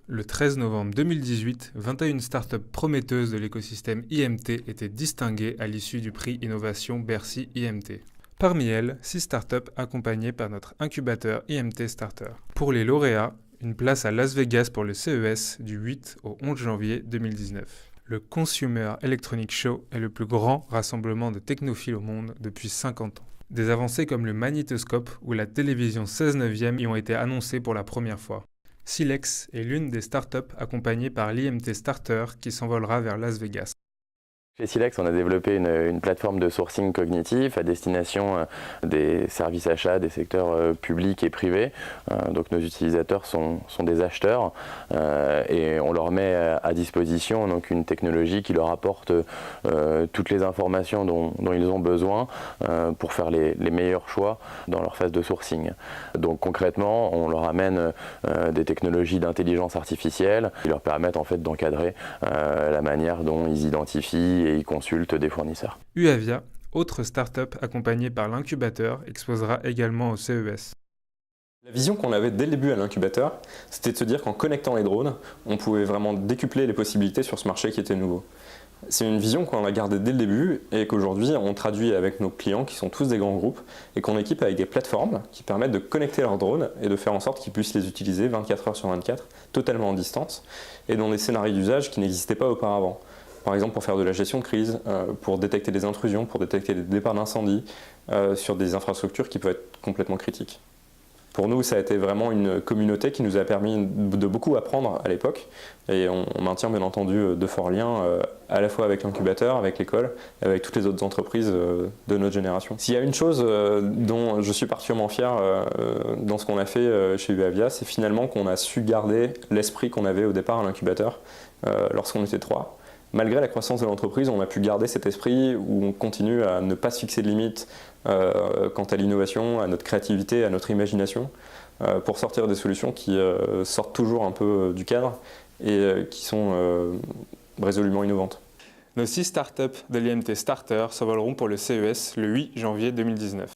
Le 13 novembre 2018, 21 startups prometteuses de l'écosystème IMT étaient distinguées à l'issue du prix Innovation Bercy IMT. Parmi elles, 6 startups accompagnées par notre incubateur IMT Starter. Pour les lauréats, une place à Las Vegas pour le CES du 8 au 11 janvier 2019. Le Consumer Electronics Show est le plus grand rassemblement de technophiles au monde depuis 50 ans. Des avancées comme le magnétoscope ou la télévision 16/9 y ont été annoncées pour la première fois. Silex est l'une des startups accompagnées par l'IMT Starter qui s'envolera vers Las Vegas. Chez Silex, on a développé une plateforme de sourcing cognitif à destination des services achats, des secteurs publics et privés. Donc nos utilisateurs sont des acheteurs et on leur met à disposition donc une technologie qui leur apporte toutes les informations dont ils ont besoin pour faire les meilleurs choix dans leur phase de sourcing. Donc concrètement, on leur amène des technologies d'intelligence artificielle qui leur permettent en fait d'encadrer la manière dont ils identifient et ils consultent des fournisseurs. Uavia, autre start-up accompagnée par l'incubateur, exposera également au CES. La vision qu'on avait dès le début à l'incubateur, c'était de se dire qu'en connectant les drones, on pouvait vraiment décupler les possibilités sur ce marché qui était nouveau. C'est une vision qu'on a gardée dès le début et qu'aujourd'hui on traduit avec nos clients qui sont tous des grands groupes et qu'on équipe avec des plateformes qui permettent de connecter leurs drones et de faire en sorte qu'ils puissent les utiliser 24 heures sur 24, totalement en distance et dans des scénarios d'usage qui n'existaient pas auparavant. Par exemple pour faire de la gestion de crise, pour détecter des intrusions, pour détecter des départs d'incendie sur des infrastructures qui peuvent être complètement critiques. Pour nous, ça a été vraiment une communauté qui nous a permis de beaucoup apprendre à l'époque et on maintient bien entendu de forts liens à la fois avec l'incubateur, avec l'école et avec toutes les autres entreprises de notre génération. S'il y a une chose dont je suis particulièrement fier dans ce qu'on a fait chez Uavia, c'est finalement qu'on a su garder l'esprit qu'on avait au départ à l'incubateur lorsqu'on était 3. Malgré la croissance de l'entreprise, on a pu garder cet esprit où on continue à ne pas se fixer de limites quant à l'innovation, à notre créativité, à notre imagination, pour sortir des solutions qui sortent toujours un peu du cadre et qui sont résolument innovantes. Nos 6 startups de l'IMT Starter s'envoleront pour le CES le 8 janvier 2019.